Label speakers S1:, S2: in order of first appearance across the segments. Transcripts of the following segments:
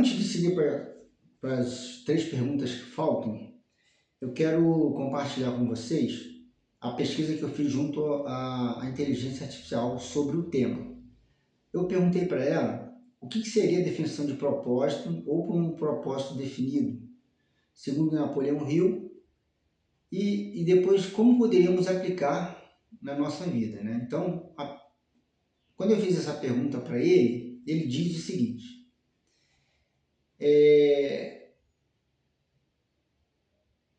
S1: Antes de seguir para as 3 perguntas que faltam, eu quero compartilhar com vocês a pesquisa que eu fiz junto à inteligência artificial sobre o tema. Eu perguntei para ela o que seria a definição de propósito ou por um propósito definido, segundo Napoleão Hill, e depois como poderíamos aplicar na nossa vida, né? Então, quando eu fiz essa pergunta para ele, ele diz o seguinte: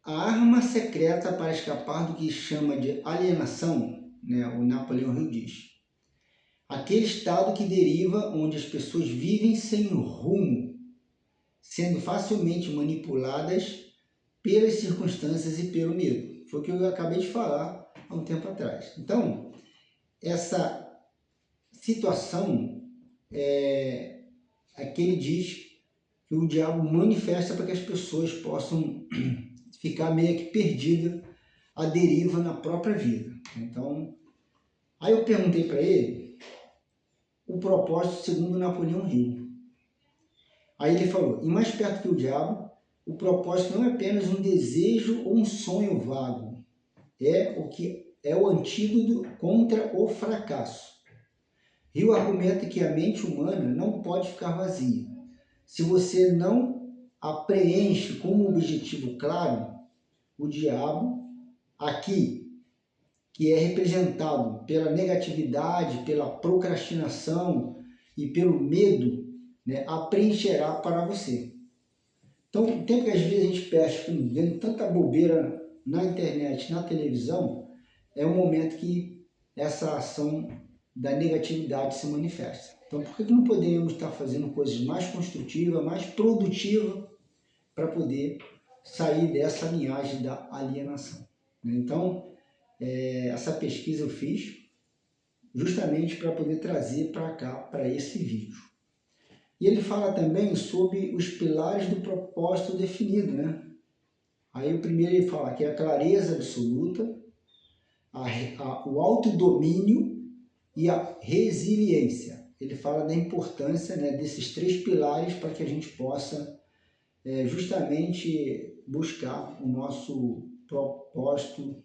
S1: a arma secreta para escapar do que chama de alienação, né, o Napoleão Hill diz, aquele estado que deriva onde as pessoas vivem sem rumo, sendo facilmente manipuladas pelas circunstâncias e pelo medo. Foi o que eu acabei de falar há um tempo atrás. Então, essa situação é que ele diz que o diabo manifesta para que as pessoas possam ficar meio que perdidas à deriva na própria vida. Então, aí eu perguntei para ele o propósito segundo Napoleão Hill. Aí ele falou: e mais perto que o diabo, o propósito não é apenas um desejo ou um sonho vago, é o antídoto contra o fracasso. Hill argumenta que a mente humana não pode ficar vazia. Se você não a preenche com um objetivo claro, o diabo, aqui, que é representado pela negatividade, pela procrastinação e pelo medo, né, a preencherá para você. Então, o tempo que às vezes a gente perde vendo tanta bobeira na internet, na televisão, é um momento que essa ação da negatividade se manifesta. Então, por que não podemos estar fazendo coisas mais construtivas, mais produtivas, para poder sair dessa linhagem da alienação? Então, essa pesquisa eu fiz justamente para poder trazer para cá, para esse vídeo. E ele fala também sobre os pilares do propósito definido, né? Aí o primeiro ele fala que é a clareza absoluta, o autodomínio e a resiliência. Ele fala da importância, né, desses 3 pilares para que a gente possa justamente buscar o nosso propósito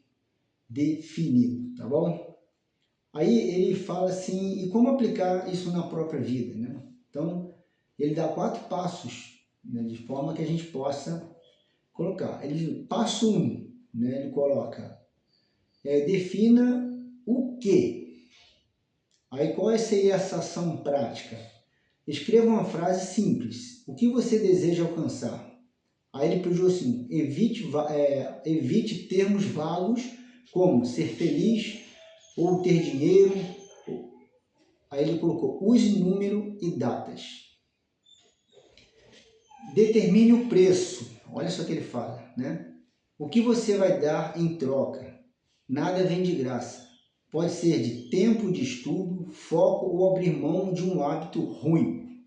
S1: definido, tá bom? Aí ele fala assim, e como aplicar isso na própria vida, né? Então, ele dá 4 passos, né, de forma que a gente possa colocar. Ele diz, passo 1, né, ele coloca, defina o que. Aí qual seria essa ação prática? Escreva uma frase simples. O que você deseja alcançar? Aí ele pediu assim, evite termos vagos como ser feliz ou ter dinheiro. Aí ele colocou, use número e datas. Determine o preço. Olha só o que ele fala, né? O que você vai dar em troca? Nada vem de graça. Pode ser de tempo de estudo, foco ou abrir mão de um hábito ruim.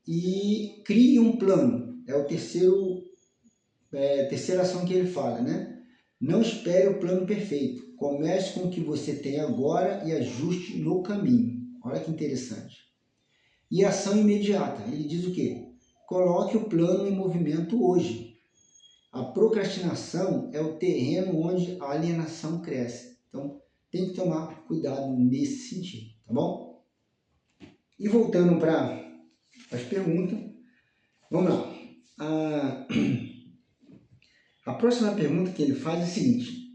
S1: E crie um plano. É o terceira ação que ele fala, né? Não espere o plano perfeito. Comece com o que você tem agora e ajuste no caminho. Olha que interessante. E ação imediata. Ele diz o quê? Coloque o plano em movimento hoje. A procrastinação é o terreno onde a alienação cresce. Então, tem que tomar cuidado nesse sentido, tá bom? E voltando para as perguntas, vamos lá. A próxima pergunta que ele faz é a seguinte.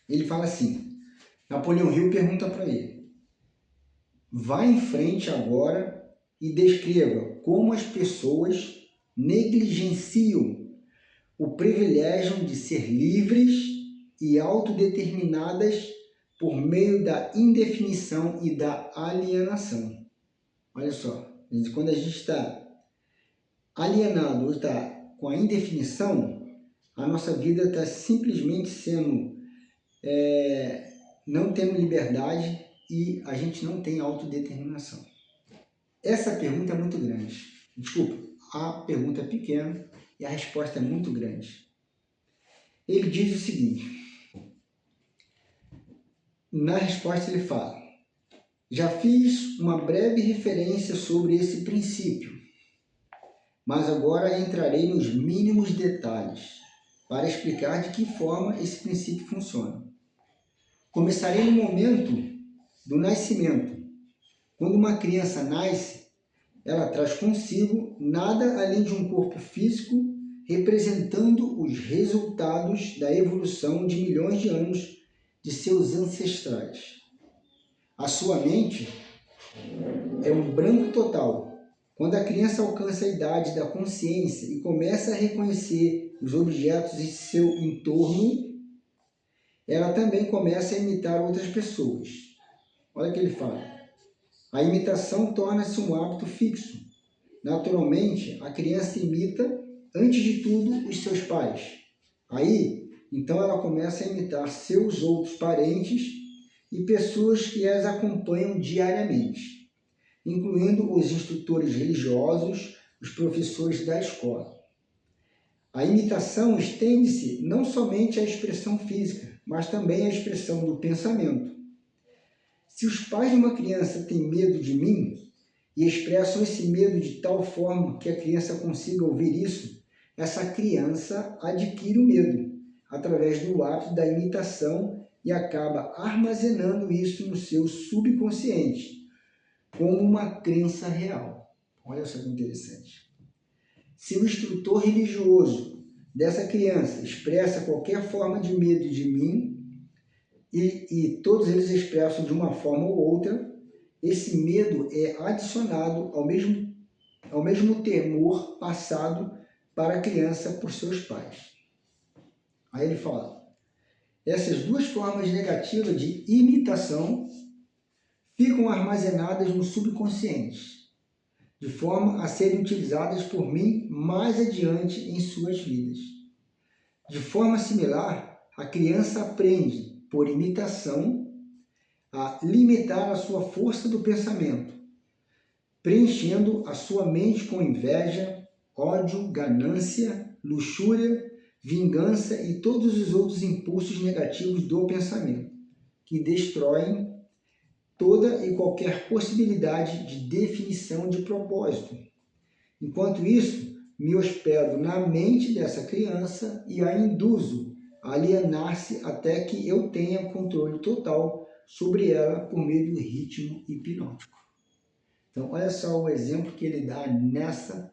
S1: Ele fala assim, Napoleão Hill pergunta para ele, vá em frente agora e descreva como as pessoas negligenciam o privilégio de ser livres e autodeterminadas por meio da indefinição e da alienação. Olha só, quando a gente está alienado ou está com a indefinição, a nossa vida está simplesmente sendo, não tendo liberdade e a gente não tem autodeterminação. Essa pergunta é muito grande. Desculpa, a pergunta é pequena e a resposta é muito grande. Ele diz o seguinte, na resposta ele fala, Já fiz uma breve referência sobre esse princípio, mas agora entrarei nos mínimos detalhes para explicar de que forma esse princípio funciona. Começarei no momento do nascimento. Quando uma criança nasce, ela traz consigo nada além de um corpo físico representando os resultados da evolução de milhões de anos de seus ancestrais. A sua mente é um branco total. Quando a criança alcança a idade da consciência e começa a reconhecer os objetos em seu entorno, ela também começa a imitar outras pessoas. Olha o que ele fala. A imitação torna-se um hábito fixo. Naturalmente, a criança imita, antes de tudo, os seus pais. Aí, então, ela começa a imitar seus outros parentes e pessoas que as acompanham diariamente, incluindo os instrutores religiosos, os professores da escola. A imitação estende-se não somente à expressão física, mas também à expressão do pensamento. Se os pais de uma criança têm medo de mim e expressam esse medo de tal forma que a criança consiga ouvir isso, essa criança adquire o medo através do hábito da imitação e acaba armazenando isso no seu subconsciente como uma crença real. Olha só que interessante. Se o instrutor religioso dessa criança expressa qualquer forma de medo de mim, e todos eles expressam de uma forma ou outra, esse medo é adicionado ao mesmo temor passado para a criança por seus pais. Aí ele fala, essas duas formas negativas de imitação ficam armazenadas no subconsciente, de forma a serem utilizadas por mim mais adiante em suas vidas. De forma similar, a criança aprende, por imitação, a limitar a sua força do pensamento, preenchendo a sua mente com inveja, ódio, ganância, luxúria, vingança e todos os outros impulsos negativos do pensamento, que destroem toda e qualquer possibilidade de definição de propósito. Enquanto isso, me hospedo na mente dessa criança e a induzo a alienar-se até que eu tenha controle total sobre ela por meio do ritmo hipnótico. Então, olha só o exemplo que ele dá nessa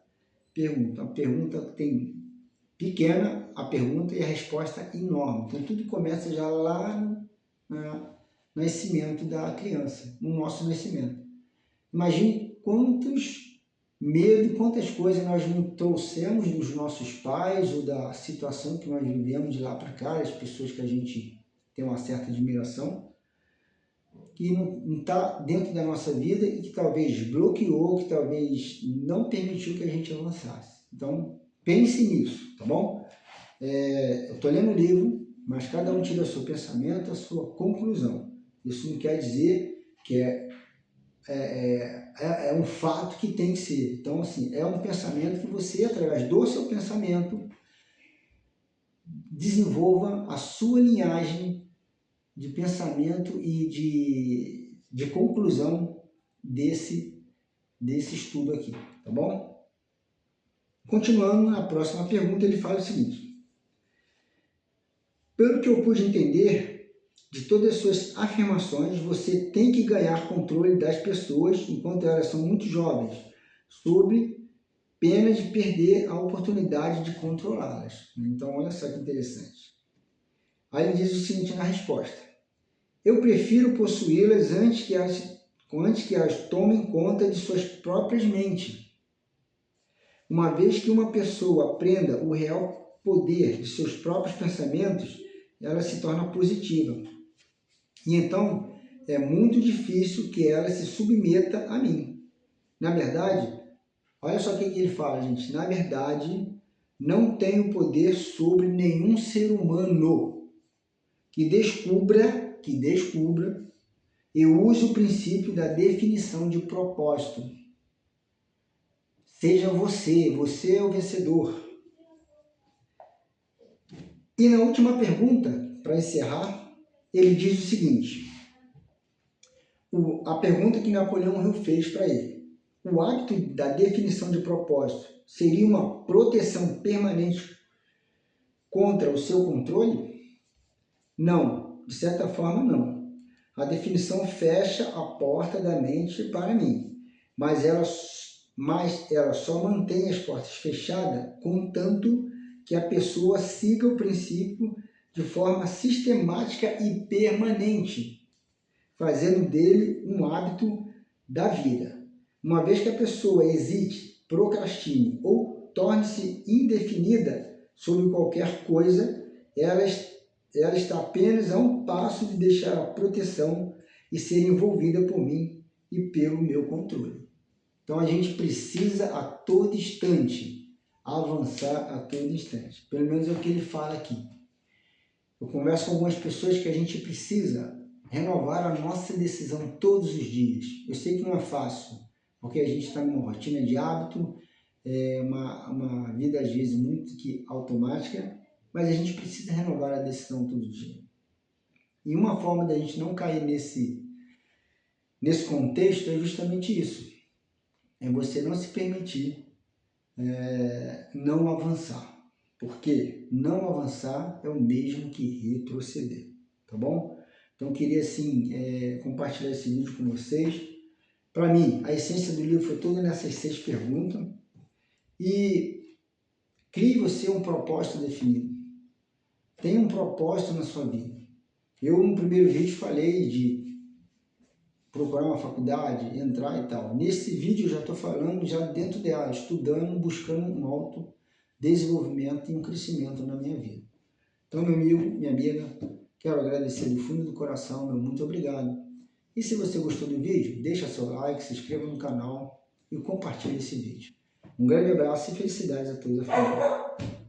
S1: pergunta. A pergunta tem pequena, a pergunta e a resposta enorme. Então, tudo começa já lá no nascimento da criança, no nosso nascimento. Imagine quantos medos, quantas coisas nós não trouxemos dos nossos pais ou da situação que nós vivemos de lá para cá, as pessoas que a gente tem uma certa admiração, que não está dentro da nossa vida e que talvez bloqueou, que talvez não permitiu que a gente avançasse. Então, pense nisso, tá bom? Eu estou lendo o livro, mas cada um tira o seu pensamento, a sua conclusão. Isso não quer dizer que é um fato que tem que ser. Então, assim, é um pensamento que você, através do seu pensamento, desenvolva a sua linhagem de pensamento e de conclusão desse estudo aqui, tá bom? Continuando, na próxima pergunta ele fala o seguinte: pelo que eu pude entender de todas as suas afirmações, você tem que ganhar controle das pessoas enquanto elas são muito jovens, sob pena de perder a oportunidade de controlá-las. Então, olha só que interessante. Aí ele diz o seguinte na resposta: eu prefiro possuí-las antes que elas tomem conta de suas próprias mentes. Uma vez que uma pessoa aprenda o real poder de seus próprios pensamentos, ela se torna positiva. E então, é muito difícil que ela se submeta a mim. Na verdade, olha só o que ele fala, gente. Na verdade, não tenho poder sobre nenhum ser humano que descubra eu uso o princípio da definição de propósito. Seja você é o vencedor. E na última pergunta, para encerrar, ele diz o seguinte: A pergunta que Napoleão Hill fez para ele: o hábito da definição de propósito seria uma proteção permanente contra o seu controle? Não, de certa forma não. A definição fecha a porta da mente para mim, mas ela só mantém as portas fechadas contanto que a pessoa siga o princípio de forma sistemática e permanente, fazendo dele um hábito da vida. Uma vez que a pessoa hesite, procrastine ou torne-se indefinida sobre qualquer coisa, ela está apenas a um passo de deixar a proteção e ser envolvida por mim e pelo meu controle. Então a gente precisa a todo instante avançar a todo instante. Pelo menos é o que ele fala aqui. Eu converso com algumas pessoas que a gente precisa renovar a nossa decisão todos os dias. Eu sei que não é fácil, porque a gente está numa rotina de hábito, uma vida às vezes muito que automática, mas a gente precisa renovar a decisão todo dia. E uma forma da gente não cair nesse contexto é justamente isso. É você não se permitir não avançar. Porque não avançar é o mesmo que retroceder, tá bom? Então, eu queria, assim, compartilhar esse vídeo com vocês. Para mim, a essência do livro foi toda nessas 6 perguntas. E crie você um propósito definido. Tenha um propósito na sua vida. Eu, no primeiro vídeo, falei de procurar uma faculdade, entrar e tal. Nesse vídeo, eu já estou falando já dentro dela, estudando, buscando um autodesenvolvimento e um crescimento na minha vida. Então, meu amigo, minha amiga, quero agradecer do fundo do coração, meu muito obrigado. E se você gostou do vídeo, deixa seu like, se inscreva no canal e compartilhe esse vídeo. Um grande abraço e felicidades a todos a família.